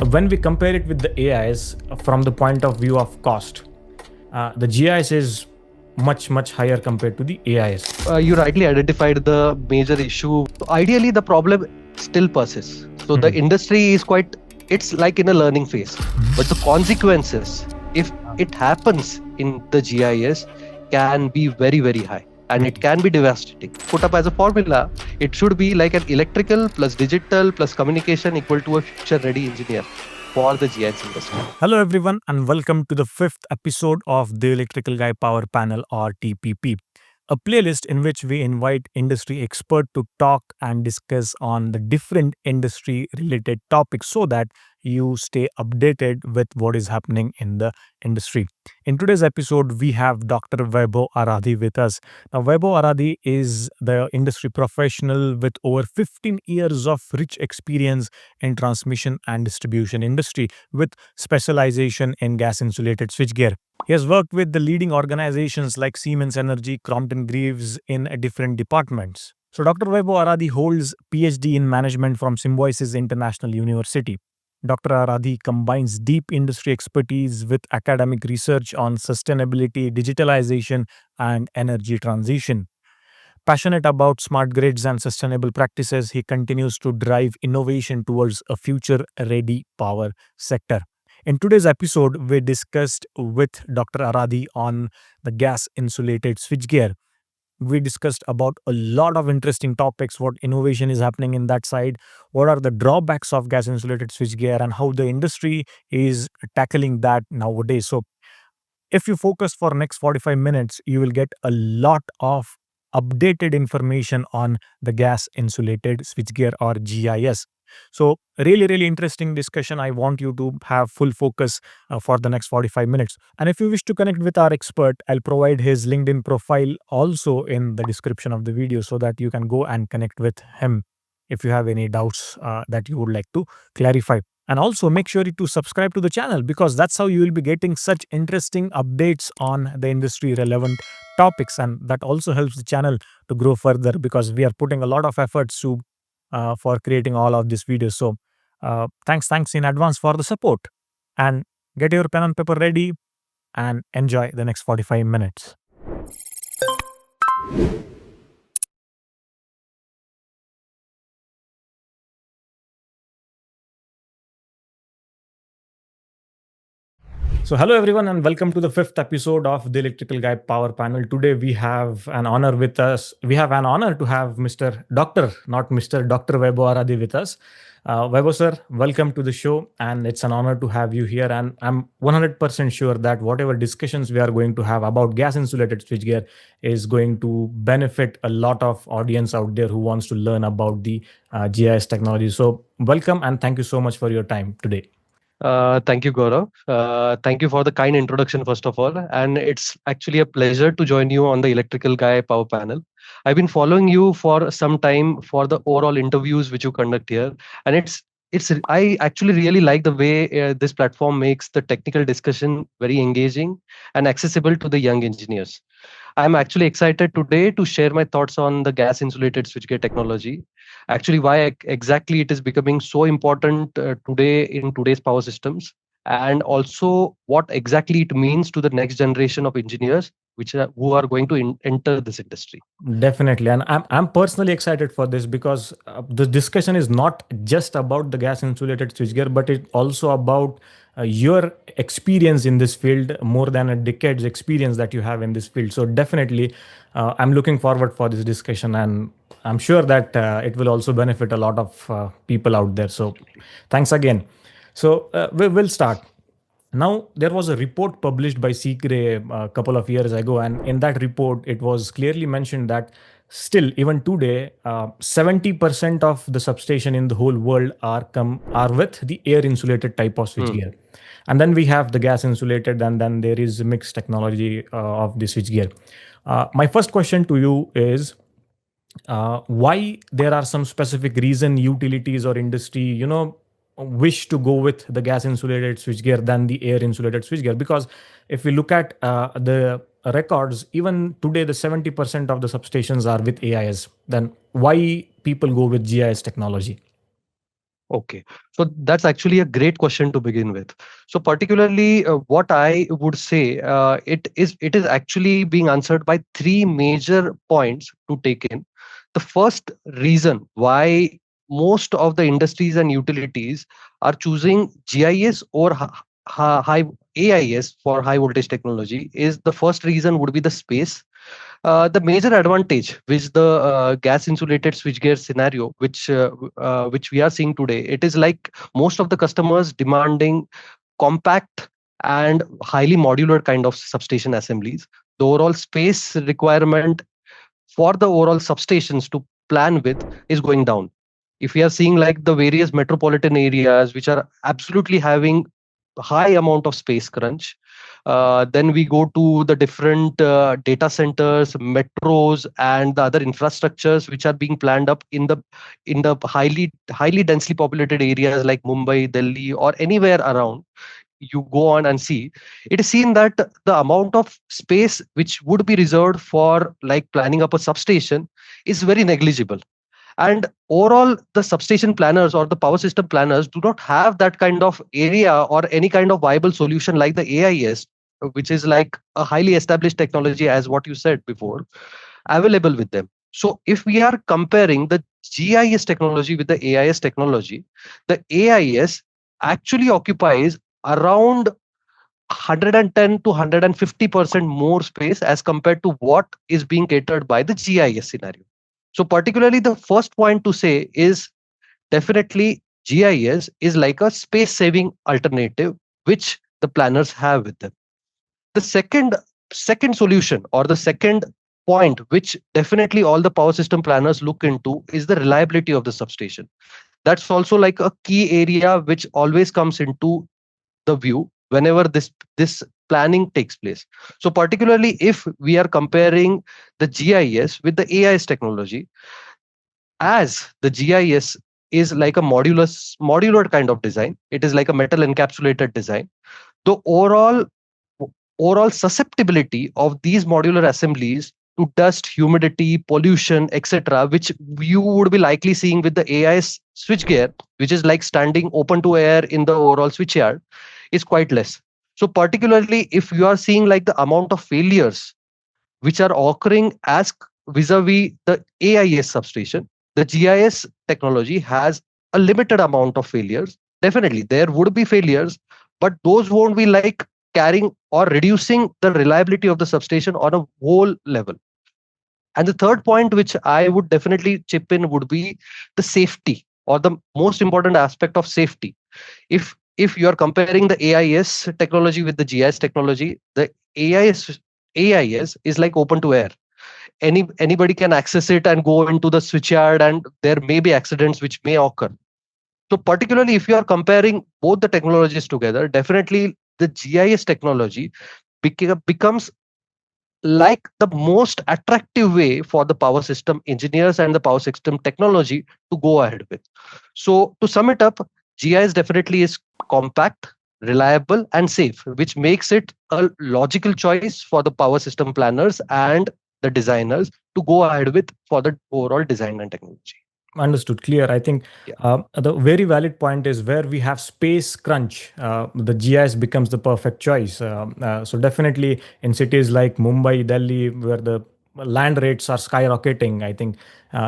when we compare it with the AIS from the point of view of cost, the GIS is much higher compared to the AIS. You rightly identified the major issue. Ideally, the problem still persists. So the industry is it's like in a learning phase. But the consequences, if it happens in the GIS, can be very high. And it can be devastating. Put up as a formula, it should be like an electrical plus digital plus communication equal to a future-ready engineer for the GIS industry. Hello everyone and welcome to the 5th episode of the Electrical Guy Power Panel or TPP, a playlist in which we invite industry experts to talk and discuss on the different industry related topics so that you stay updated with what is happening in the industry. In today's episode, we have Dr. Vaibhav Aradhi with us. Now, Vaibhav Aradhi is the industry professional with over 15 years of rich experience in transmission and distribution industry with specialization in gas insulated switchgear. He has worked with the leading organizations like Siemens Energy, Crompton Greaves in different departments. So Dr. Vaibhav Aradhi holds PhD in management from Symbiosis International University. Dr. Aradhi combines deep industry expertise with academic research on sustainability, digitalization, and energy transition. Passionate about smart grids and sustainable practices, he continues to drive innovation towards a future-ready power sector. In today's episode, we discussed with Dr. Aradhi on the gas-insulated switchgear. We discussed about a lot of interesting topics, what innovation is happening in that side, what are the drawbacks of gas-insulated switchgear, and how the industry is tackling that nowadays. So if you focus for next 45 minutes, you will get a lot of updated information on the gas-insulated switchgear or GIS. So really interesting discussion. I want you to have full focus for the next 45 minutes. And if you wish to connect with our expert, I'll provide his LinkedIn profile also in the description of the video so that you can go and connect with him if you have any doubts that you would like to clarify. And also make sure to subscribe to the channel because that's how you will be getting such interesting updates on the industry relevant topics. And that also helps the channel to grow further because we are putting a lot of efforts to for creating all of these videos. So thanks in advance for the support, and get your pen and paper ready and enjoy the next 45 minutes. So hello everyone and welcome to the 5th episode of the Electrical Guy Power Panel. Today we have an honor with us. We have an honor to have Mr. Dr. Vaibhav Aradhi with us. Vaibhav sir, welcome to the show and it's an honor to have you here, and I'm 100% sure that whatever discussions we are going to have about gas insulated switchgear is going to benefit a lot of audience out there who wants to learn about the GIS technology. So welcome and thank you so much for your time today. Thank you, Gaurav. Thank you for the kind introduction, first of all. And it's actually a pleasure to join you on the Electrical Guy Power Panel. I've been following you for some time for the overall interviews which you conduct here. And I actually really like the way this platform makes the technical discussion very engaging and accessible to the young engineers. I'm actually excited today to share my thoughts on the gas insulated switchgear technology. Actually, why exactly it is becoming so important today in today's power systems, and also what exactly it means to the next generation of engineers who are going to enter this industry. Definitely, and I'm personally excited for this because the discussion is not just about the gas insulated switchgear, but it's also about your experience in this field, more than a decade's experience that you have in this field. So definitely, I'm looking forward for this discussion, and I'm sure that it will also benefit a lot of people out there. So thanks again. So we'll start. Now, there was a report published by CCRE a couple of years ago, and in that report, it was clearly mentioned that still, even today, 70% of the substation in the whole world are with the air insulated type of switchgear. And then we have the gas insulated, and then there is mixed technology of the switchgear. My first question to you is, why there are some specific reason utilities or industry wish to go with the gas insulated switchgear than the air insulated switchgear? Because if we look at the records, even today the 70% of the substations are with AIS. Then why people go with GIS technology? Okay, so that's actually a great question to begin with. So particularly, what I would say, it is actually being answered by three major points to take in. The first reason why most of the industries and utilities are choosing GIS or high AIS for high voltage technology is the first reason would be the space. The major advantage which the gas insulated switchgear scenario which we are seeing today, it is like most of the customers demanding compact and highly modular kind of substation assemblies. The overall space requirement for the overall substations to plan with is going down. If we are seeing like the various metropolitan areas which are absolutely having high amount of space crunch, then we go to the different data centers, metros, and the other infrastructures which are being planned up in the highly densely populated areas like Mumbai, Delhi, or anywhere around. You go on and see, it is seen that the amount of space which would be reserved for like planning up a substation is very negligible. And overall, the substation planners or the power system planners do not have that kind of area or any kind of viable solution like the AIS, which is like a highly established technology, as what you said before, available with them. So if we are comparing the GIS technology with the AIS technology, the AIS actually occupies around 110 to 150% more space as compared to what is being catered by the GIS scenario. So particularly the first point to say is definitely GIS is like a space saving alternative which the planners have with them. The second solution or the second point which definitely all the power system planners look into is the reliability of the substation. That's also like a key area which always comes into the view whenever this planning takes place. So particularly if we are comparing the GIS with the AIS technology, as the GIS is like a modular kind of design, it is like a metal encapsulated design. The overall susceptibility of these modular assemblies to dust, humidity, pollution, etc., which you would be likely seeing with the AIS switchgear, which is like standing open to air in the overall switchyard, is quite less. So, particularly if you are seeing like the amount of failures which are occurring as vis-a-vis the AIS substation, the GIS technology has a limited amount of failures. Definitely, there would be failures, but those won't be like carrying or reducing the reliability of the substation on a whole level. And the third point, which I would definitely chip in, would be the safety or the most important aspect of safety. If you are comparing the AIS technology with the GIS technology, the AIS is like open to air. Anybody can access it and go into the switchyard, and there may be accidents which may occur. So particularly if you are comparing both the technologies together, definitely the GIS technology becomes like the most attractive way for the power system engineers and the power system technology to go ahead with. So to sum it up, GIS definitely is compact, reliable, and safe, which makes it a logical choice for the power system planners and the designers to go ahead with for the overall design and technology. Understood. Clear. I think Yeah. the very valid point is where we have space crunch, the GIS becomes the perfect choice. So definitely in cities like Mumbai, Delhi, where the land rates are skyrocketing, I think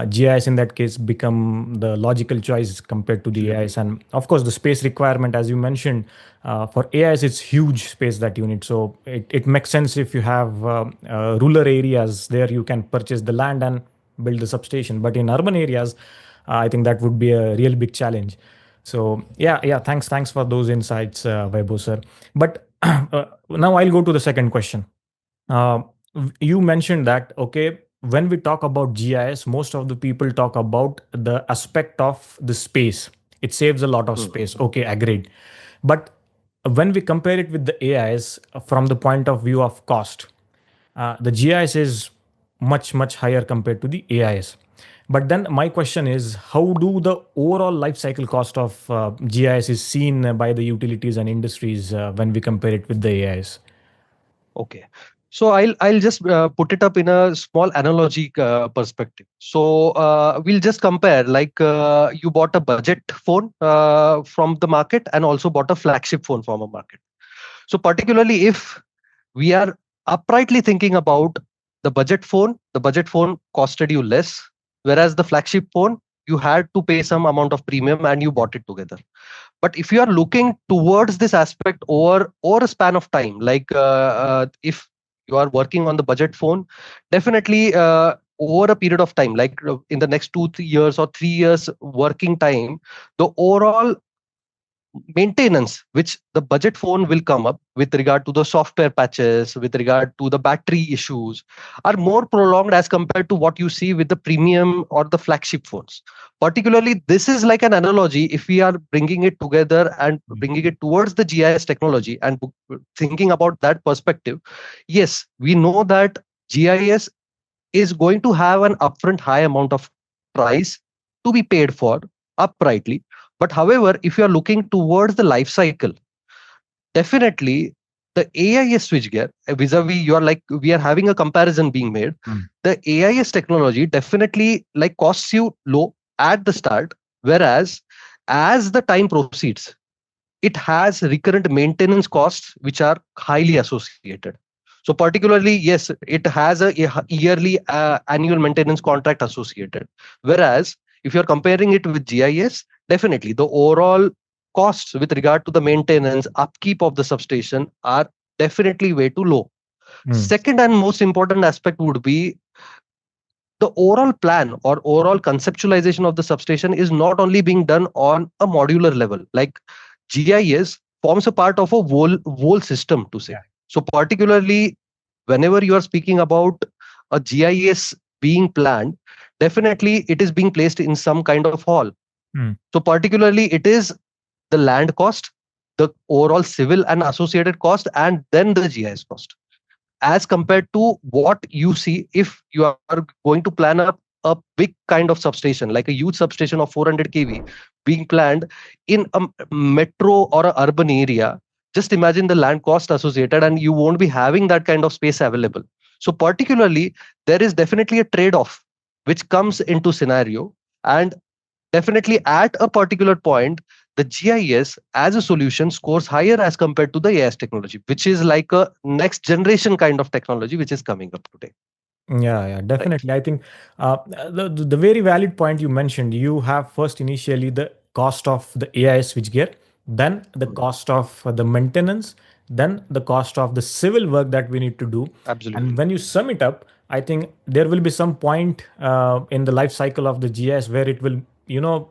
GIS in that case become the logical choice compared to the Absolutely. AIS. And of course, the space requirement, as you mentioned, for AIS, it's huge space that you need. So it makes sense if you have rural areas there, you can purchase the land and build the substation. But in urban areas, I think that would be a real big challenge. So yeah. Thanks for those insights, Vaibhav sir. But now I'll go to the second question. Uh, you mentioned that okay, when we talk about GIS, most of the people talk about the aspect of the space. It saves a lot of Hmm. space. Okay, agreed. But when we compare it with the AIs from the point of view of cost, the GIS is much higher compared to the AIS. But then my question is, how do the overall life cycle cost of GIS is seen by the utilities and industries when we compare it with the AIS? Okay. So I'll just put it up in a small analogy perspective. So we'll just compare, like you bought a budget phone from the market and also bought a flagship phone from a market. So particularly if we are uprightly thinking about the budget phone costed you less, whereas the flagship phone, you had to pay some amount of premium and you bought it together. But if you are looking towards this aspect over a span of time, like if you are working on the budget phone, definitely over a period of time, like in the next 2 3 years or 3 years working time, the overall maintenance which the budget phone will come up with regard to the software patches, with regard to the battery issues, are more prolonged as compared to what you see with the premium or the flagship phones. Particularly, this is like an analogy. If we are bringing it together and bringing it towards the GIS technology and thinking about that perspective, yes, we know that GIS is going to have an upfront high amount of price to be paid for uprightly. But however, if you are looking towards the life cycle, definitely the AIS switchgear, vis-a-vis, you are like, we are having a comparison being made. Mm. The AIS technology definitely like costs you low at the start, whereas as the time proceeds, it has recurrent maintenance costs which are highly associated. So particularly, yes, it has a yearly annual maintenance contract associated. Whereas if you're comparing it with GIS, definitely the overall costs with regard to the maintenance upkeep of the substation are definitely way too low. Mm. Second and most important aspect would be the overall plan or overall conceptualization of the substation is not only being done on a modular level. Like GIS forms a part of a whole system to say. Yeah. So particularly whenever you are speaking about a GIS being planned, definitely it is being placed in some kind of hall. Mm. So particularly it is the land cost, the overall civil and associated cost, and then the GIS cost, as compared to what you see if you are going to plan a big kind of substation, like a huge substation of 400 kV being planned in a metro or a urban area. Just imagine the land cost associated, and you won't be having that kind of space available. So particularly, there is definitely a trade off which comes into scenario. And definitely at a particular point, the GIS as a solution scores higher as compared to the AIS technology, which is like a next generation kind of technology which is coming up today. Yeah, yeah, Right. definitely. I think the very valid point you mentioned. You have first initially the cost of the AI switchgear, then the Mm. cost of the maintenance, then the cost of the civil work that we need to do. And Absolutely. when you sum it up, I think there will be some point in the life cycle of the GIS where it will,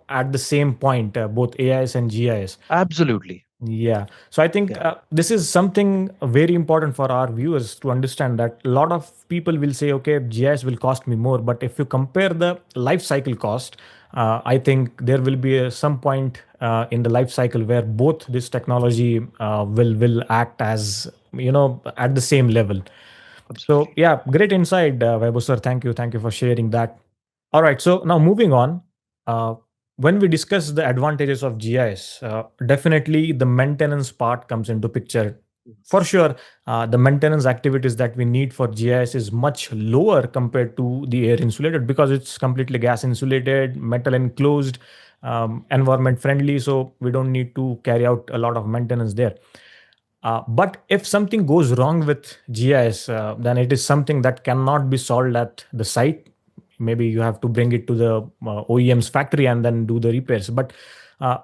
at the same point, both AIS and GIS. Absolutely. Yeah. So I think Yeah. this is something very important for our viewers to understand that a lot of people will say, okay, GIS will cost me more. But if you compare the life cycle cost, I think there will be some point in the life cycle where both this technology will act as, at the same level. So Absolutely. yeah, great insight, Vaibhav sir. Thank you for sharing that. All right. So now moving on, uh, when we discuss the advantages of GIS, definitely the maintenance part comes into picture. For sure, the maintenance activities that we need for GIS is much lower compared to the air insulated because it's completely gas insulated, metal enclosed, environment friendly. So we don't need to carry out a lot of maintenance there. But if something goes wrong with GIS, then it is something that cannot be solved at the site. Maybe you have to bring it to the OEM's factory and then do the repairs. But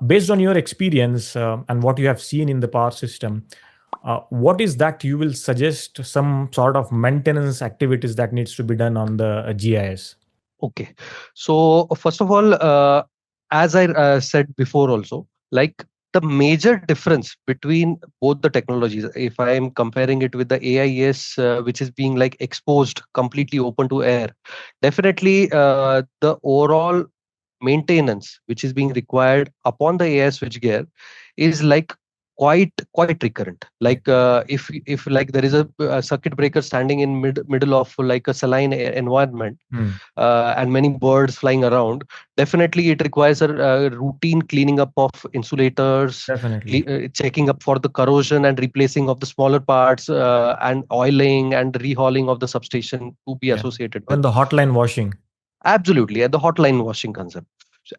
based on your experience and what you have seen in the power system, what is that you will suggest some sort of maintenance activities that needs to be done on the GIS? Okay. So first of all, as I said before, also, like the major difference between both the technologies, if I am comparing it with the AIS, which is being like exposed completely open to air, definitely the overall maintenance which is being required upon the AIS switchgear is like quite recurrent. Like if like there is a circuit breaker standing in middle of like a saline environment, Mm. and many birds flying around, definitely it requires a routine cleaning up of insulators, Definitely. checking up for the corrosion and replacing of the smaller parts, and oiling and rehauling of the substation to be Yeah. associated with. Even the hotline washing. Absolutely, at the hotline washing concept.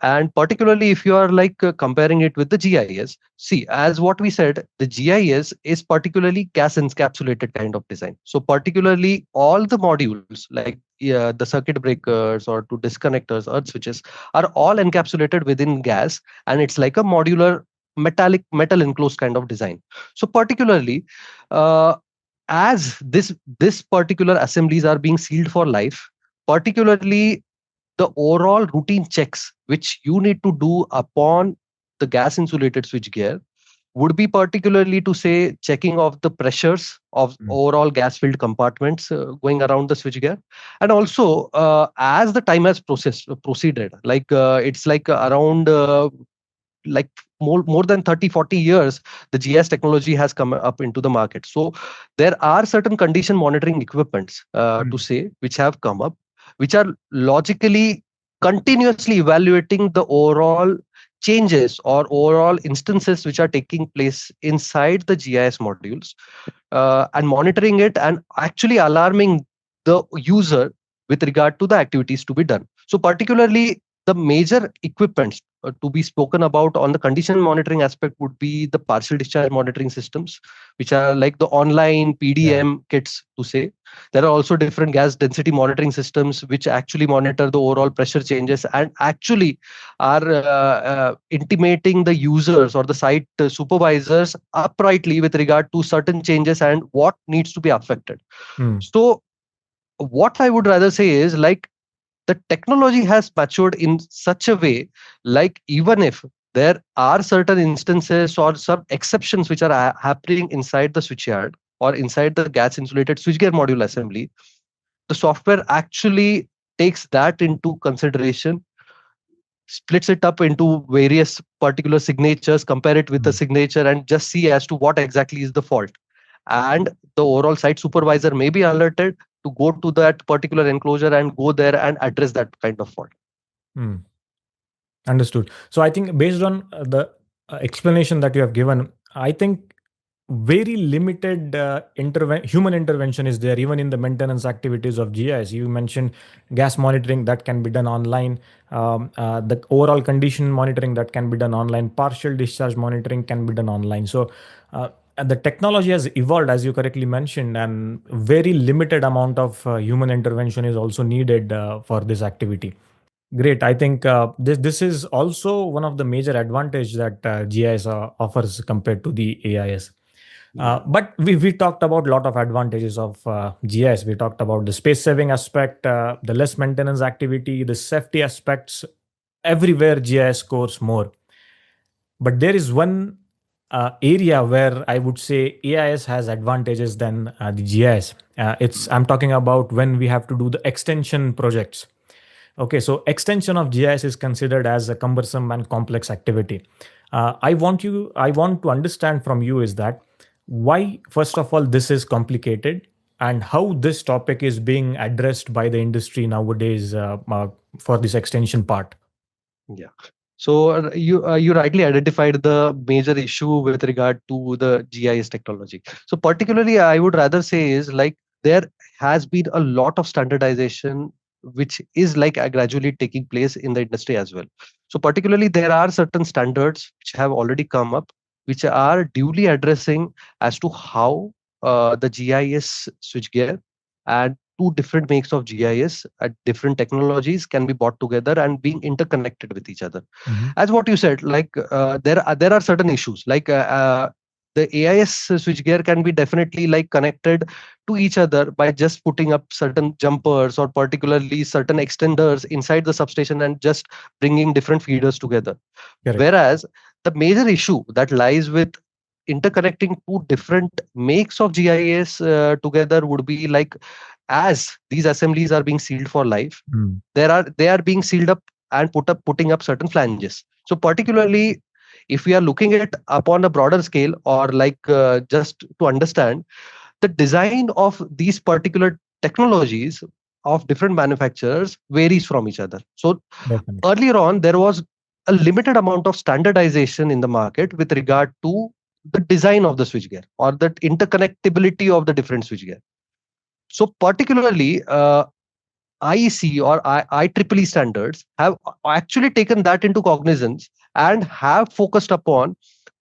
And particularly if you are like comparing it with the GIS, see, as what we said, the GIS is particularly gas encapsulated kind of design. So particularly all the modules like the circuit breakers or to disconnectors, earth switches are all encapsulated within gas, and it's like a modular metal enclosed kind of design. So particularly, uh, as this particular assemblies are being sealed for life, particularly the overall routine checks which you need to do upon the gas insulated switchgear would be particularly to say checking of the pressures of Mm. overall gas filled compartments going around the switchgear, and also as the time has proceeded, like it's like around like more than 30-40 years the GIS technology has come up into the market. So there are certain condition monitoring equipments to Mm. say which have come up, which are logically continuously evaluating the overall changes or overall instances which are taking place inside the GIS modules, and monitoring it and actually alarming the user with regard to the activities to be done. So particularly the major equipments to be spoken about on the condition monitoring aspect would be the partial discharge monitoring systems, which are like the online Yeah. PDM kits to say. There are also different gas density monitoring systems which actually monitor the overall pressure changes and actually are intimating the users or the site supervisors uprightly with regard to certain changes and what needs to be affected. Mm. So what I would rather say is like the technology has matured in such a way, like even if there are certain instances or some exceptions which are happening inside the switchyard or inside the gas insulated switchgear module assembly, the software actually takes that into consideration, splits it up into various particular signatures, compare it with a Mm. signature, and just see as to what exactly is the fault. And the overall site supervisor may be alerted to go to that particular enclosure and go there and address that kind of fault. Mm. Understood. So I think based on the explanation that you have given, I think very limited human intervention is there even in the maintenance activities of GIS. You mentioned gas monitoring that can be done online, the overall condition monitoring that can be done online, partial discharge monitoring can be done online. So and the technology has evolved, as you correctly mentioned, and very limited amount of human intervention is also needed for this activity. Great. I think this is also one of the major advantage that GIS offers compared to the AIS. Yeah. But we talked about a lot of advantages of GIS. We talked about the space saving aspect, the less maintenance activity, the safety aspects. Everywhere GIS scores more. But there is one area where I would say AIS has advantages than the GIS. I'm talking about when we have to do the extension projects. Okay, so extension of GIS is considered as a cumbersome and complex activity. I want to understand from you is that why, first of all, this is complicated and how this topic is being addressed by the industry nowadays for this extension part. Yeah. So you rightly identified the major issue with regard to the GIS technology. So particularly, I would rather say is like there has been a lot of standardization which is like gradually taking place in the industry as well. So particularly, there are certain standards which have already come up, which are duly addressing as to how the GIS switchgear and two different makes of GIS at different technologies can be brought together and being interconnected with each other. Mhm. As what you said, like there are certain issues like the AIS switchgear can be definitely like connected to each other by just putting up certain jumpers or particularly certain extenders inside the substation and just bringing different feeders together. Correct. Whereas the major issue that lies with interconnecting two different makes of GIS together would be like as these assemblies are being sealed for life, Mm. they are being sealed up and putting up certain flanges. So particularly if we are looking at upon a broader scale, or just to understand, the design of these particular technologies of different manufacturers varies from each other. So Definitely. earlier on, there was a limited amount of standardization in the market with regard to the design of the switchgear or the interconnectability of the different switchgear. So particularly, IEC or IEEE standards have actually taken that into cognizance and have focused upon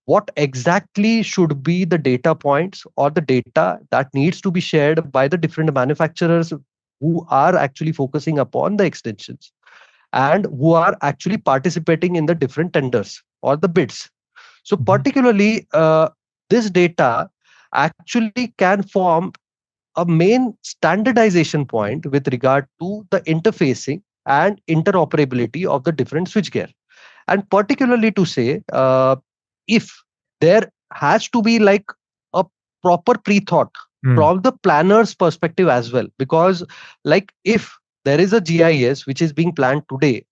what exactly should be the data points or the data that needs to be shared by the different manufacturers who are actually focusing upon the extensions and who are actually participating in the different tenders or the bids. So Mhm. particularly, this data actually can form a main standardization point with regard to the interfacing and interoperability of the different switchgear. And particularly to say, if there has to be like a proper pre-thought Mm. from the planner's perspective as well, because like if there is a GIS which is being planned today,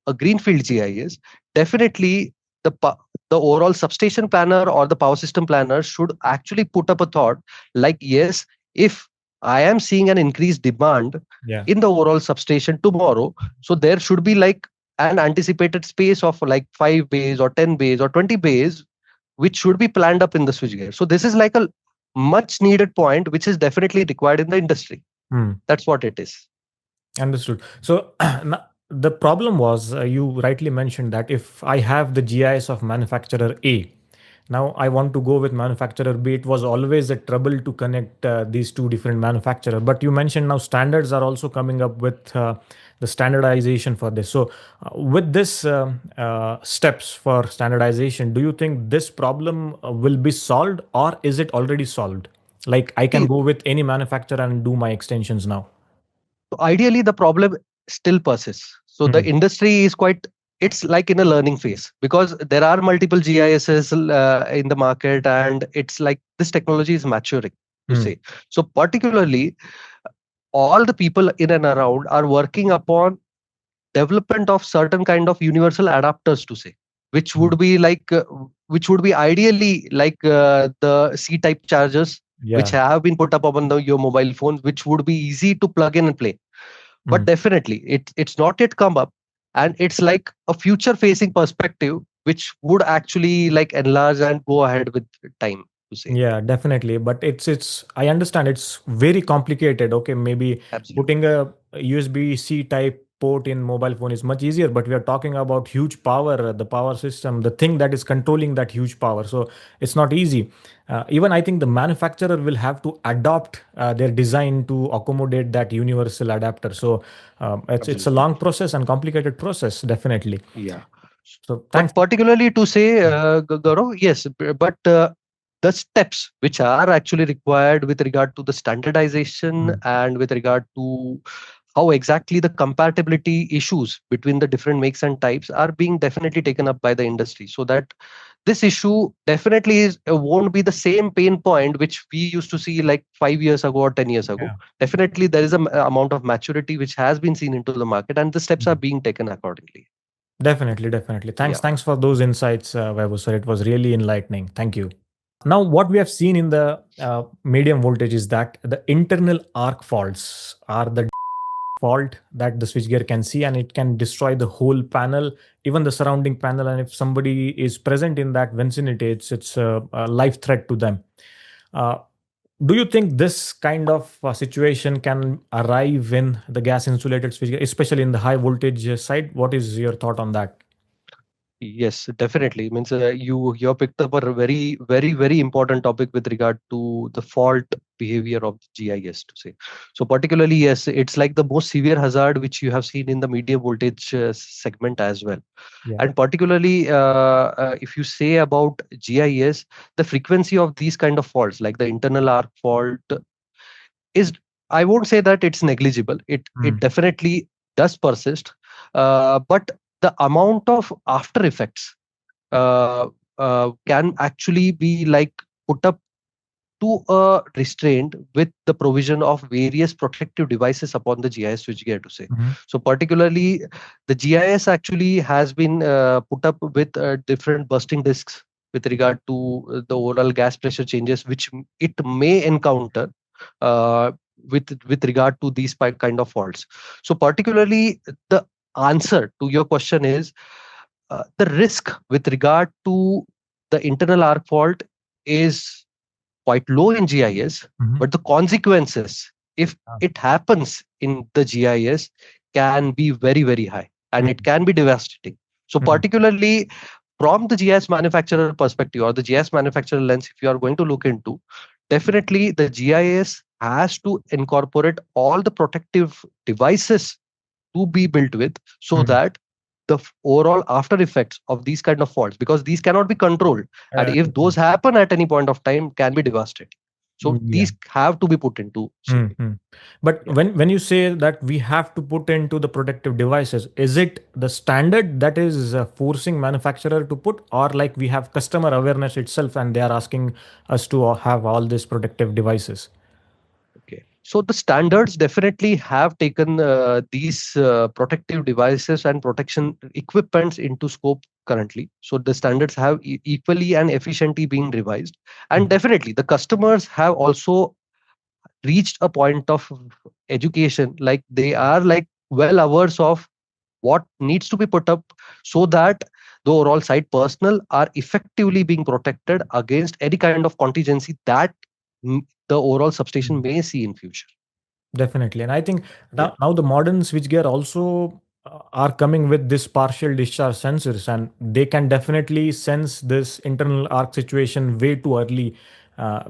a greenfield GIS, definitely the overall substation planner or the power system planner should actually put up a thought like, yes, if I am seeing an increased demand Yeah. in the overall substation tomorrow, so there should be like an anticipated space of like 5 bays or 10 bays or 20 bays, which should be planned up in the switchgear. So this is like a much needed point, which is definitely required in the industry. Mm. That's what it is. Understood. So the problem was, you rightly mentioned that if I have the GIS of manufacturer A, now I want to go with manufacturer B, it was always a trouble to connect these two different manufacturers. But you mentioned now standards are also coming up with the standardization for this. So with this steps for standardization, do you think this problem will be solved, or is it already solved? Like I can See, go with any manufacturer and do my extensions now. so ideally, the problem still persists. So the Hmm. industry is quite, it's like in a learning phase because there are multiple GISs in the market, and it's like this technology is maturing to Hmm. say. So particularly, all the people in and around are working upon development of certain kind of universal adapters to say, which Hmm. would be which would be ideally like the C type chargers which Yeah. have been put up on your mobile phones, which would be easy to plug in and play. But Mm. definitely it's not yet come up, and it's like a future facing perspective which would actually like enlarge and go ahead with time to say. Yeah, definitely. But it's I understand it's very complicated. Okay, maybe Absolutely. putting a USB-C type port in mobile phone is much easier, but we are talking about huge power, the power system, the thing that is controlling that huge power. So it's not easy. Even I think the manufacturer will have to adopt their design to accommodate that universal adapter. So it's a Absolutely. long process and complicated process, definitely. Yeah. So thanks. But particularly to say, Gaurav, yes, but the steps which are actually required with regard to the standardization Mm. and with regard to how exactly the compatibility issues between the different makes and types are being definitely taken up by the industry, so that this issue definitely is won't be the same pain point which we used to see like 5 years ago or 10 years ago. Yeah. Definitely there is a amount of maturity which has been seen into the market, and the steps are Mm. being taken accordingly. Definitely, definitely. Thanks, Yeah. thanks for those insights, Vaibhav sir. It was really enlightening. Thank you. Now, what we have seen in the medium voltage is that the internal arc faults are the fault that the switchgear can see, and it can destroy the whole panel, even the surrounding panel. And if somebody is present in that vicinity, it's a life threat to them. Uh, do you think this kind of situation can arrive in the gas insulated switchgear, especially in the high voltage side? What is your thought on that? Yes, definitely. Means you have picked up a very important topic with regard to the fault behavior of GIS to say. So particularly, yes, it's like the most severe hazard which you have seen in the medium voltage segment as well. Yeah. And particularly, if you say about GIS, the frequency of these kind of faults, like the internal arc fault, is, I won't say that it's negligible. It Mm. definitely does persist, but the amount of after effects can actually be like put up to a restraint with the provision of various protective devices upon the GIS switchgear to say. Mm-hmm. So particularly the GIS actually has been put up with different bursting disks with regard to the overall gas pressure changes which it may encounter uh, with regard to these kind of faults. So particularly the answer to your question is the risk with regard to the internal arc fault is quite low in GIS, Mm-hmm. but the consequences, if it happens in the GIS, can be very, very high and it can be devastating. So, Mm-hmm. particularly from the GIS manufacturer perspective or the GIS manufacturer lens, if you are going to look into, definitely the GIS has to incorporate all the protective devices to be built with so Mm-hmm. that the overall after effects of these kind of faults, because these cannot be controlled, and if those happen at any point of time, can be devastating. So Yeah. these have to be put into shape. Mm-hmm. But Yeah. when you say that we have to put into the protective devices, is it the standard that is forcing manufacturer to put, or like we have customer awareness itself and they are asking us to have all these protective devices? Okay. So the standards definitely have taken these protective devices and protection equipments into scope currently. So the standards have equally and efficiently being revised, and definitely the customers have also reached a point of education, like they are like well aware of what needs to be put up so that the overall site personnel are effectively being protected against any kind of contingency that the overall substation may see in future. Definitely. And I think Yeah, now the modern switchgear also are coming with this partial discharge sensors, and they can definitely sense this internal arc situation way too early,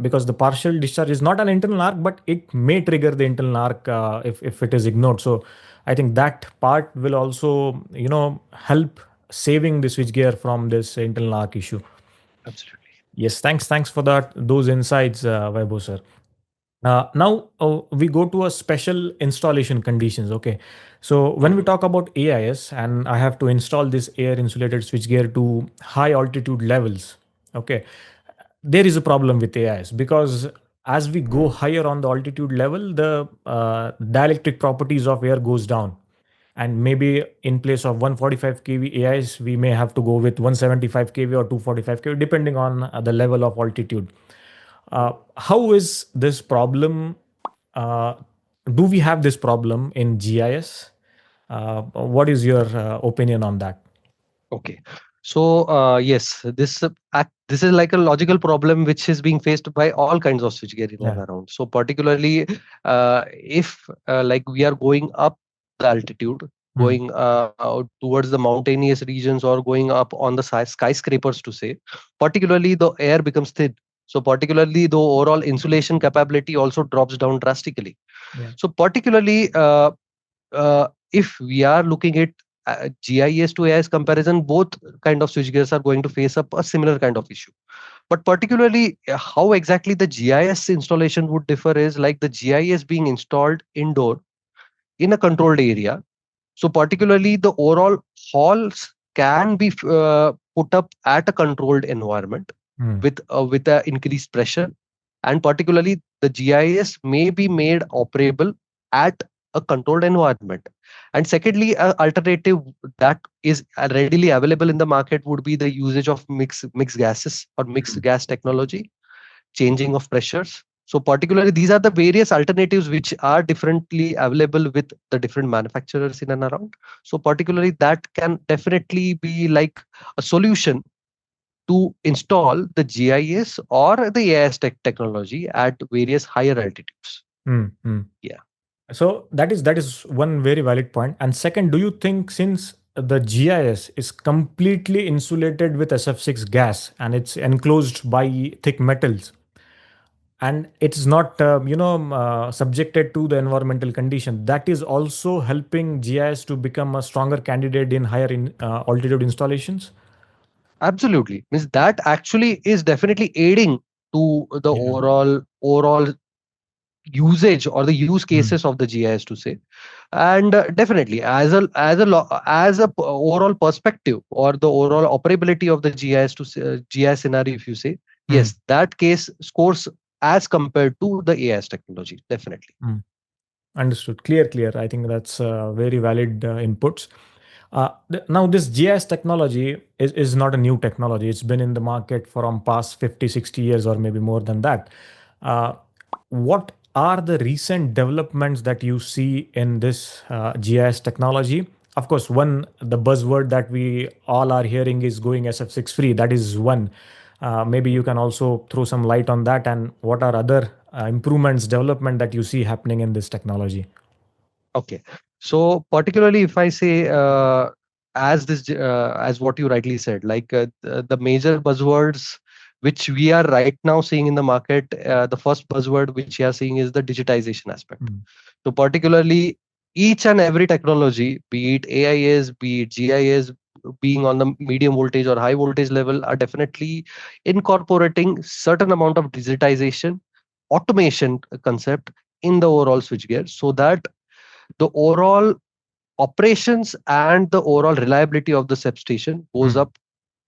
because the partial discharge is not an internal arc, but it may trigger the internal arc if it is ignored. So I think that part will also, help saving the switchgear from this internal arc issue. absolutely. Yes, thanks for those insights, Vaibhav sir. Now we go to a special installation conditions. Okay, so when we Mhm. talk about AIS and I have to install this air insulated switchgear to high altitude levels, okay, there is a problem with AIS because as we go higher on the altitude level, the dielectric properties of air goes down, and maybe in place of 145 kV AIS, we may have to go with 175 kV or 245 kV, depending on the level of altitude. How is this problem? Uh, do we have this problem in GIS? What is your opinion on that? Okay. So yes, this is like a logical problem which is being faced by all kinds of switchgear in Yeah. and around. So particularly if like we are going up the altitude, Mm, going out towards the mountainous regions or going up on the skyscrapers to say, particularly the air becomes thin. So particularly the overall insulation capability also drops down drastically. yeah. So particularly if we are looking at GIS to AIS comparison, both kind of switchgears are going to face up a similar kind of issue. But particularly, how exactly the GIS installation would differ is like the GIS being installed indoor in a controlled area. So particularly, the overall halls can be put up at a controlled environment Mm, with a increased pressure, and particularly the GIS may be made operable at a controlled environment. And secondly, an alternative that is readily available in the market would be the usage of mixed gases or mixed mm, gas technology, changing of pressures. So particularly these are the various alternatives which are differently available with the different manufacturers in and around. So particularly that can definitely be like a solution to install the GIS or the AIS technology at various higher altitudes. mm, mm. Yeah. So that is one very valid point. And second, do you think since the GIS is completely insulated with SF6 gas and it's enclosed by thick metals, and it's not subjected to the environmental condition, that is also helping GIS to become a stronger candidate in higher altitude installations? Absolutely. Means that actually is definitely aiding to the Yeah. overall usage or the use Mm, cases of the GIS to say. And definitely as a overall perspective or the overall operability of the GIS to say, GIS scenario, if you say, mm, yes, that case scores as compared to the AIS technology, definitely. Mm. Understood. Clear. I think that's very valid inputs. Now, this GIS technology is not a new technology. It's been in the market for past 50, 60 years or maybe more than that. Uh, what are the recent developments that you see in this GIS technology? Of course, the buzzword that we all are hearing is going SF6 free. That is one. Maybe you can also throw some light on that, and what are other improvements, development that you see happening in this technology? Okay. So particularly if I say as what you rightly said, like the major buzzwords which we are right now seeing in the market, the first buzzword which we are seeing is the digitization aspect. Mm. So particularly each and every technology, be it AIS, be it GIS, being on the medium voltage or high voltage level, are definitely incorporating certain amount of digitization, automation concept in the overall switchgear, so that the overall operations and the overall reliability of the substation goes Mm. up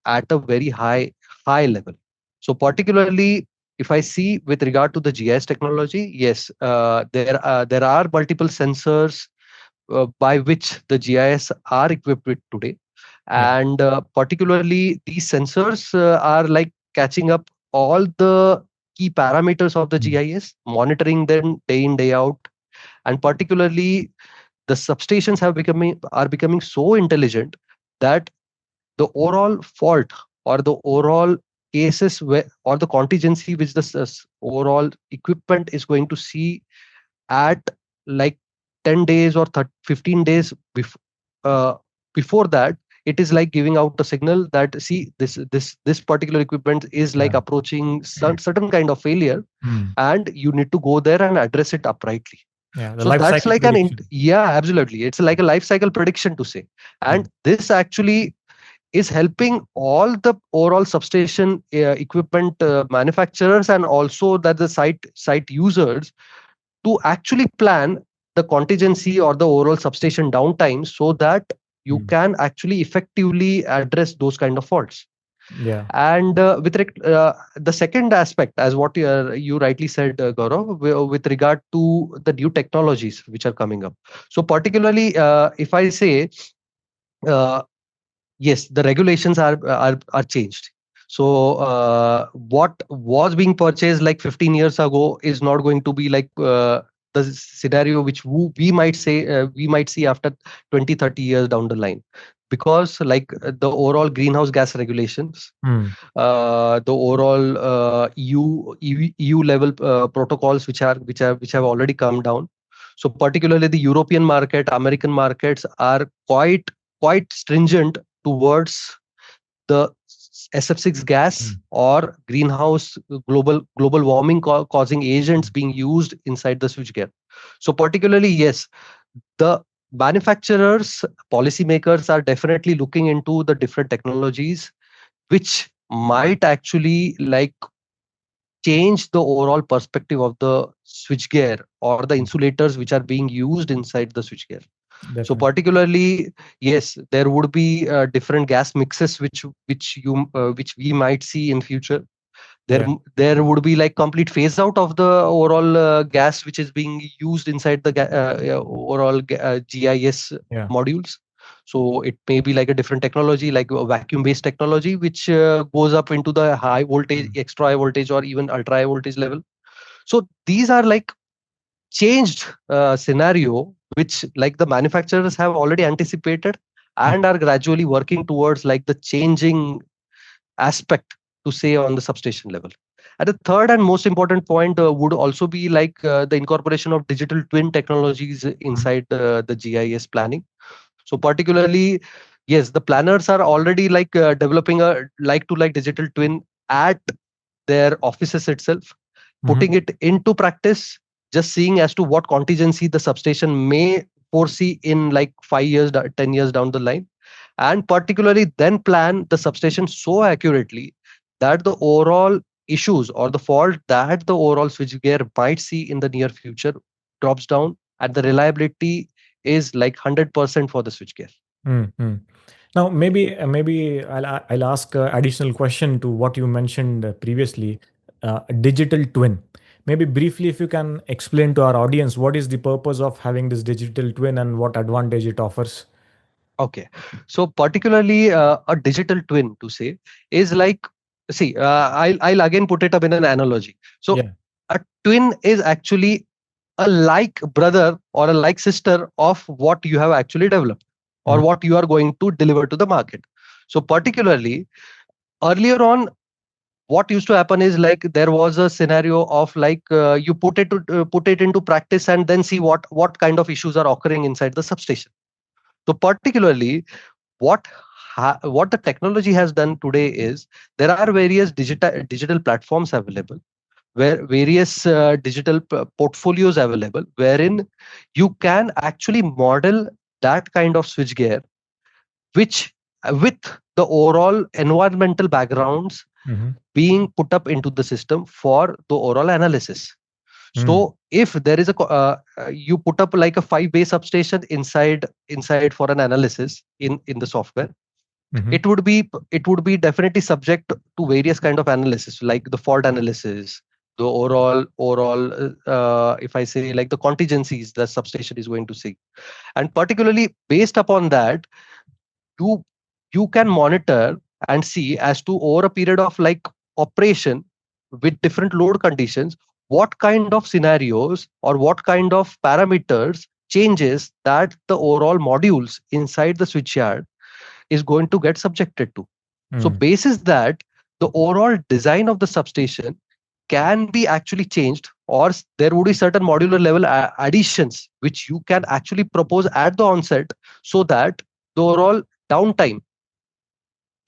at a very high level. So particularly if I see with regard to the GIS technology, yes, there are multiple sensors by which the GIS are equipped with today, Yeah. and particularly these sensors are like catching up all the key parameters of the Mm. GIS, monitoring them day in day out, and particularly the substations are becoming so intelligent that the overall fault or the overall cases where or the contingency which the overall equipment is going to see at like 10 days or 15 days uh, before that, it is like giving out a signal that, see, this particular equipment is like Yeah. approaching certain kind of failure, Mm. and you need to go there and address it uprightly. Yeah. The So life that's cycle like prediction. yeah, absolutely. It's like a life cycle prediction to say. Yeah. And this actually is helping all the overall substation equipment manufacturers, and also that the site users, to actually plan the contingency or the overall substation downtime, so that you Mm. can actually effectively address those kind of faults. Yeah. And the second aspect, as what you rightly said, Gaurav, with regard to the new technologies which are coming up. So particularly, if I say, uh, yes, the regulations are changed. So what was being purchased like 15 years ago is not going to be like the scenario which we might see after 20-30 years down the line, because like the overall greenhouse gas regulations, Mm. the overall EU level protocols which have already come down. So particularly the European market, American markets are quite stringent towards the SF6 gas Mm. or greenhouse global warming causing agents being used inside the switchgear. So particularly, yes, the manufacturers, policymakers are definitely looking into the different technologies which might actually like change the overall perspective of the switchgear or the Mm. insulators which are being used inside the switchgear. So Definitely. particularly, yes, there would be different gas mixes which we might see in future. Yeah. There would be like complete phase out of the overall gas which is being used inside the overall GIS Yeah. modules. So it may be like a different technology, like a vacuum based technology, which goes up into the high voltage, Mm. extra high voltage, or even ultra high voltage level. So these are like changed scenario which like the manufacturers have already anticipated and Mm. are gradually working towards like the changing aspect to say on the substation level. And the third and most important point would also be like the incorporation of digital twin technologies Mm. inside the GIS planning. So particularly, yes, the planners are already like developing a like to like digital twin at their offices itself, Mhm. putting it into practice, just seeing as to what contingency the substation may foresee in like 5 years, 10 years down the line, and particularly then plan the substation so accurately that the overall issues or the fault that the overall switchgear might see in the near future drops down, and the reliability is like 100% for the switchgear. Mm. Mm. Now, maybe I'll ask additional question to what you mentioned previously. a digital twin. Maybe briefly, if you can explain to our audience what is the purpose of having this digital twin and what advantage it offers. Okay. So particularly a digital twin to say is like, see, I'll again put it up in an analogy. So Yeah. a twin is actually a like brother or a like sister of what you have actually developed or Mhm. what you are going to deliver to the market. So particularly earlier on, what used to happen is like there was a scenario of like you put it into practice and then see what kind of issues are occurring inside the substation. So particularly what what the technology has done today is there are various digital platforms available where various digital portfolios available wherein you can actually model that kind of switchgear which with the overall environmental backgrounds Mhm. being put up into the system for the overall analysis. Mm. So if there is you put up like a 5 bay substation inside for an analysis in the software, Mhm. it would be definitely subject to various kind of analysis like the fault analysis, the overall if I say like the contingencies the substation is going to see, and particularly based upon that you you can monitor and see as to over a period of like operation with different load conditions what kind of scenarios or what kind of parameters changes that the overall modules inside the switchyard is going to get subjected to. So Mm. basis that the overall design of the substation can be actually changed or there would be certain modular level additions which you can actually propose at the onset so that the overall downtime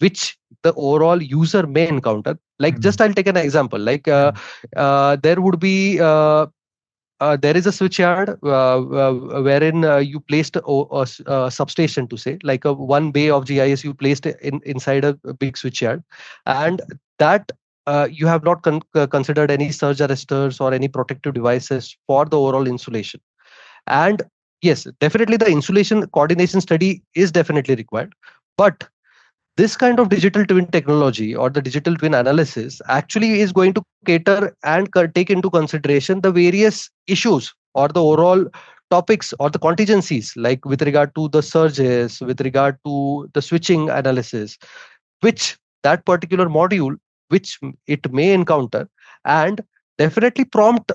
which the overall user may encounter, like Mm. just I'll take an example like Yeah. there would be there is a switchyard wherein you placed a substation to say like a 1 bay of GIS you placed inside a big switchyard, and that you have not considered any surge arresters or any protective devices for the overall insulation. And yes, definitely the insulation coordination study is definitely required, but this kind of digital twin technology or the digital twin analysis actually is going to cater and take into consideration the various issues or the overall topics or the contingencies like with regard to the surges, with regard to the switching analysis which that particular module which it may encounter, and definitely prompt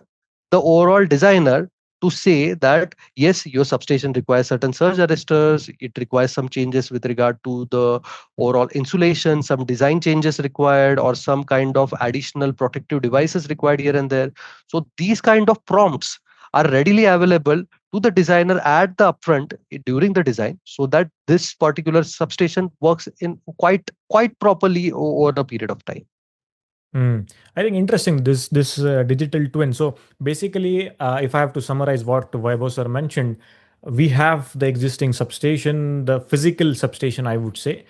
the overall designer to say that yes your substation requires certain surge arresters, it requires some changes with regard to the overall insulation, some design changes required or some kind of additional protective devices required here and there. So these kind of prompts are readily available to the designer at the upfront during the design so that this particular substation works in quite properly over a period of time. Mm. I think interesting this digital twin. So basically, if I have to summarize what Vaibhav sir mentioned, we have the existing substation, the physical substation, I would say.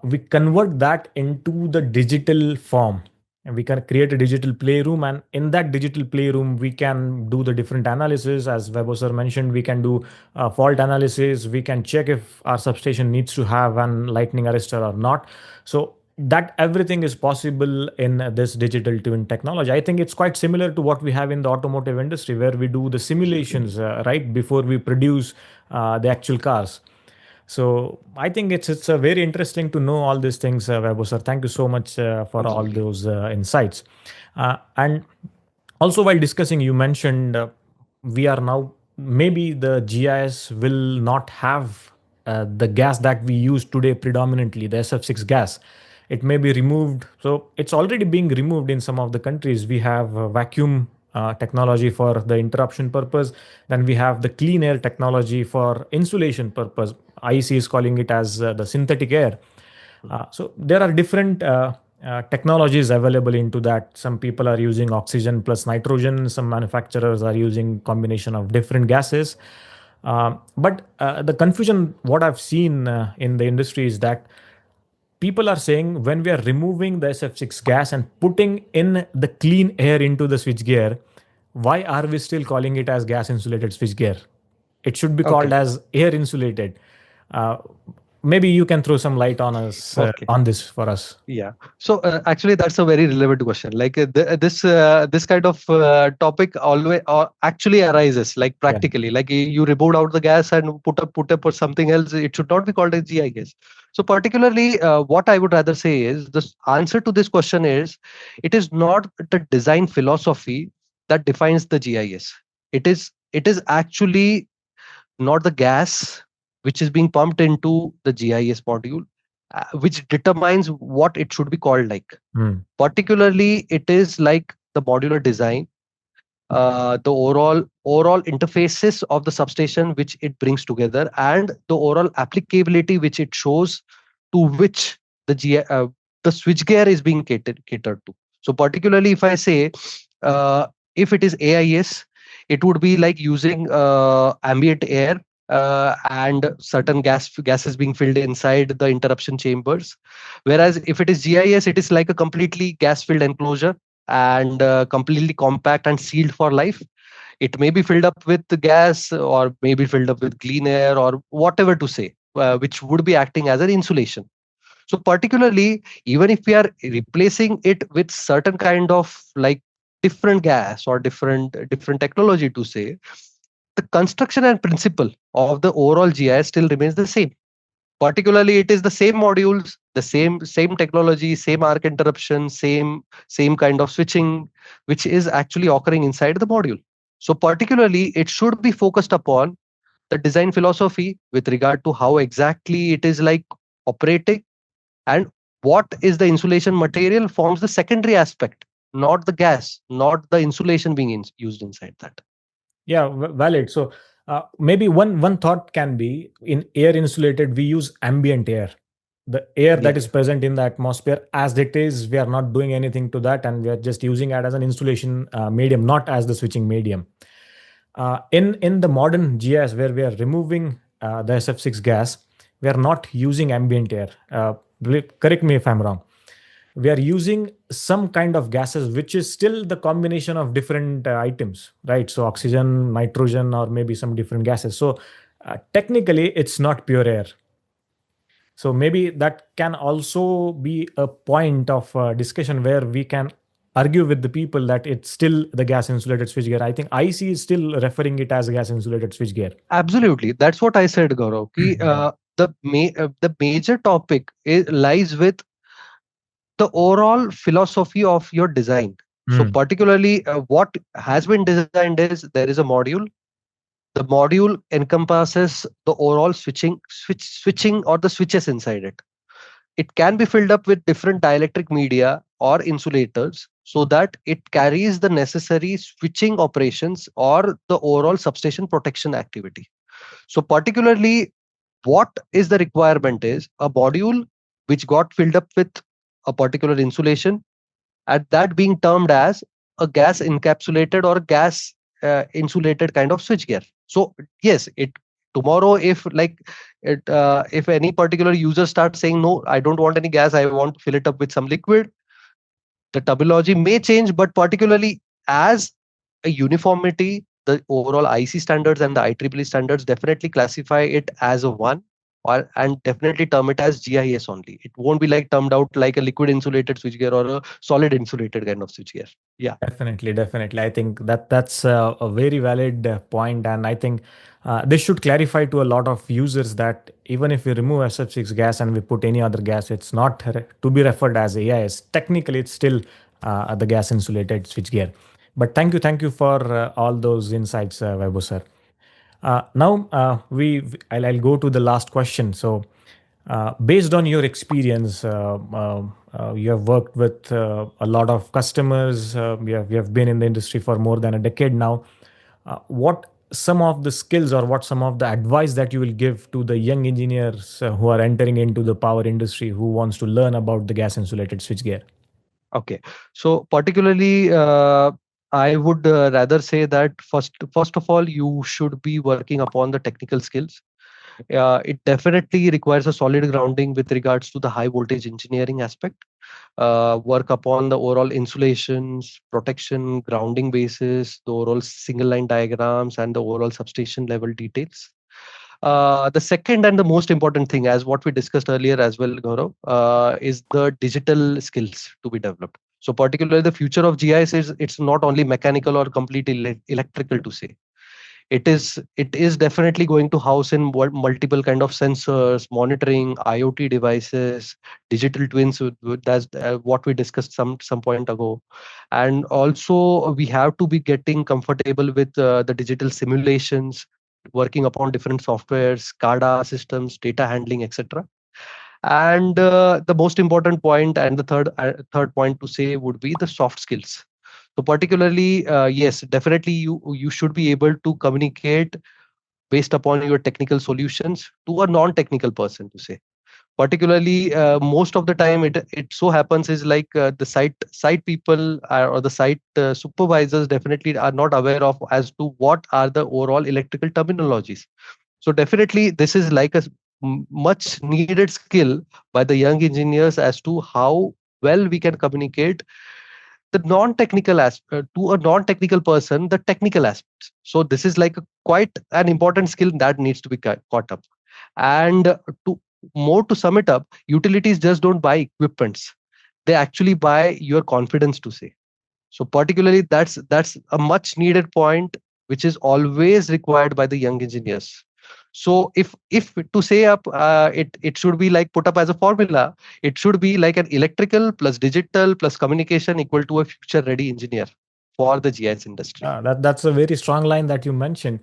We convert that into the digital form, and we can create a digital playroom. And in that digital playroom, we can do the different analysis, as Vaibhav sir mentioned. We can do fault analysis. We can check if our substation needs to have an lightning arrestor or not. So that everything is possible in this digital twin technology. I think it's quite similar to what we have in the automotive industry, where we do the simulations right before we produce the actual cars. So I think it's a very interesting to know all these things, Vaibhav sir. Thank you so much for all Absolutely. those insights. And also, while discussing, you mentioned we are now maybe the GIS will not have the gas that we use today predominantly, the SF6 gas. It may be removed. So it's already being removed in some of the countries. We have vacuum technology for the interruption purpose. Then we have the clean air technology for insulation purpose. IEC is calling it as the synthetic air. So there are different technologies available into that. Some people are using oxygen plus nitrogen. Some manufacturers are using combination of different gases. But the confusion, what I've seen in the industry is that people are saying when we are removing the SF6 gas and putting in the clean air into the switchgear, why are we still calling it as gas insulated switchgear? It should be called Okay. as air insulated. Uh, maybe you can throw some light on us Okay. on this for us. Yeah. So actually, that's a very relevant question. Like this kind of topic always actually arises like Yeah. practically. Like you remove out the gas and put up or something else. It should not be called a GIS. So particularly, what I would rather say is the answer to this question is it is not the design philosophy that defines the GIS. It is actually not the gas which is being pumped into the GIS module, which determines what it should be called like. Hmm. Particularly, it is like the modular design, the overall interfaces of the substation which it brings together, and the overall applicability which it shows to which the switchgear is being catered to. So particularly, if I say if it is AIS, it would be like using ambient air and certain gases being filled inside the interruption chambers. Whereas if it is GIS, it is like a completely gas filled enclosure and completely compact and sealed for life. It may be filled up with the gas or maybe filled up with clean air or whatever to say, which would be acting as an insulation. So particularly, even if we are replacing it with certain kind of like different gas or different technology to say, the construction and principle of the overall GIS still remains the same. Particularly, it is the same modules, the same technology, same arc interruption, same kind of switching, which is actually occurring inside the module. So particularly, it should be focused upon the design philosophy with regard to how exactly it is like operating, and what is the insulation material forms the secondary aspect, not the gas, not the insulation being used inside that. Yeah, valid. So maybe one thought can be, in air insulated we use ambient air, the air that Yeah, is present in the atmosphere as it is. We are not doing anything to that, and we are just using it as an insulation medium, not as the switching medium. In the modern GIS, where we are removing the SF6 gas, we are not using ambient air. Correct me if I'm wrong. We are using some kind of gases which is still the combination of different items, right? So oxygen, nitrogen, or maybe some different gases. So technically it's not pure air. So maybe that can also be a point of discussion where we can argue with the people that it's still the gas insulated switchgear. I think IC is still referring it as gas insulated switchgear. absolutely. That's what I said, Gaurav. Yeah. The major topic lies with the overall philosophy of your design. So Mm. particularly, what has been designed is there is a module. The module encompasses the overall switching or the switches inside it. It can be filled up with different dielectric media or insulators so that it carries the necessary switching operations or the overall substation protection activity. So particularly, what is the requirement is a module which got filled up with a particular insulation, and that being termed as a gas encapsulated or gas insulated kind of switchgear. So yes, it tomorrow if like it if any particular user starts saying no, I don't want any gas, I want to fill it up with some liquid, the terminology may change, but particularly as a uniformity, the overall IC standards and the IEEE standards definitely classify it as a one, or and definitely term it as GIS only. It won't be like termed out like a liquid insulated switchgear or a solid insulated kind of switchgear. Yeah, Definitely, definitely. I think that's a very valid point, and I think this should clarify to a lot of users that even if we remove SF6 gas and we put any other gas, it's not to be referred as AIS. Technically, it's still the gas insulated switchgear. But thank you for all those insights, Vaibhav sir. Now I'll go to the last question. So, based on your experience, you have worked with a lot of customers. You have been in the industry for more than a decade now. What some of the skills or what some of the advice that you will give to the young engineers who are entering into the power industry, who wants to learn about the gas insulated switchgear? okay. So particularly, I would rather say that first of all, you should be working upon the technical skills. It definitely requires a solid grounding with regards to the high voltage engineering aspect. Work upon the overall insulations, protection, grounding basis, the overall single line diagrams, and the overall substation level details. The second and the most important thing, as what we discussed earlier as well, Gaurav, is the digital skills to be developed. So particularly the future of GIS is it's not only mechanical or completely electrical to say. It is definitely going to house in multiple kind of sensors, monitoring, IoT devices, digital twins. That's what we discussed some point ago, and also we have to be getting comfortable with the digital simulations, working upon different softwares, SCADA systems, data handling, etc. And the most important point, and the third point to say, would be the soft skills. So particularly, yes, definitely you should be able to communicate based upon your technical solutions to a non-technical person to say. Particularly, most of the time it so happens is like the site people or the site supervisors definitely are not aware of as to what are the overall electrical terminologies. So definitely this is like a much needed skill by the young engineers as to how well we can communicate the non-technical aspect to a non-technical person, the technical aspects. So this is like quite an important skill that needs to be caught up. And to more to sum it up, utilities just don't buy equipments, they actually buy your confidence to say. So particularly that's a much needed point which is always required by the young engineers. So if to say up, it should be like put up as a formula. It should be like an electrical plus digital plus communication equal to a future ready engineer for the GIS industry. That's a very strong line that you mentioned.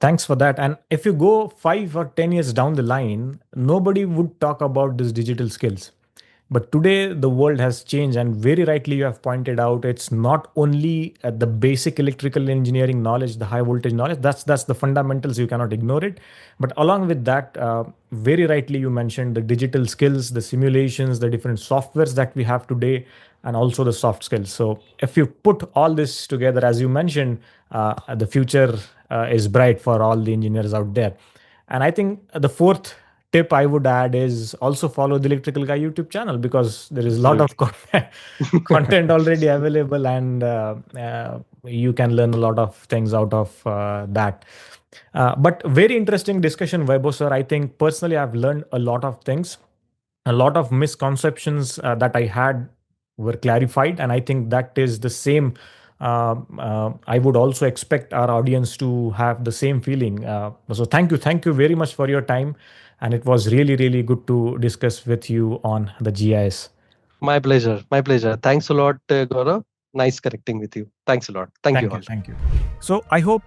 Thanks for that. And if you go 5 or 10 years down the line, nobody would talk about these digital skills. But today, the world has changed, and very rightly, you have pointed out it's not only the basic electrical engineering knowledge, the high voltage knowledge. That's the fundamentals. You cannot ignore it. But along with that, very rightly, you mentioned the digital skills, the simulations, the different softwares that we have today, and also the soft skills. So if you put all this together, as you mentioned, the future is bright for all the engineers out there. And I think the fourth tip I would add is also follow the Electrical Guy YouTube channel, because there is a lot of Absolutely. content already available, and you can learn a lot of things out of that. But very interesting discussion, Vaibhav sir. I think personally I've learned a lot of things. A lot of misconceptions that I had were clarified, and I think that is the same. I would also expect our audience to have the same feeling. So thank you very much for your time, and it was really, really good to discuss with you on the GIS. My pleasure. My pleasure. Thanks a lot, Gaurav. Nice connecting with you. Thanks a lot. Thank you Thank you. all. Thank you. So I hope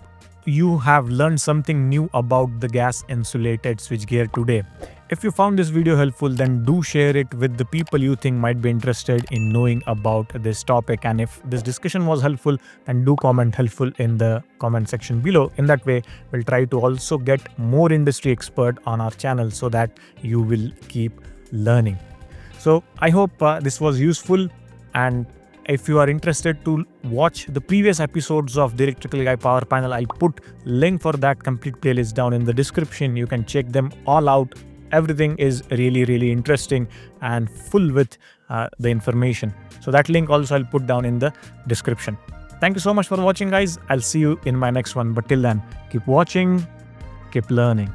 you have learned something new about the gas insulated switchgear today. If you found this video helpful, then do share it with the people you think might be interested in knowing about this topic. And if this discussion was helpful, then do comment helpful in the comment section below. In that way, we'll try to also get more industry expert on our channel so that you will keep learning. So I hope this was useful, and if you are interested to watch the previous episodes of the Electrical Guy Power Panel, I'll put link for that complete playlist down in the description. You can check them all out. Everything is really, really interesting and full with the information. So that link also I'll put down in the description. Thank you so much for watching, guys. I'll see you in my next one. But till then, keep watching, keep learning.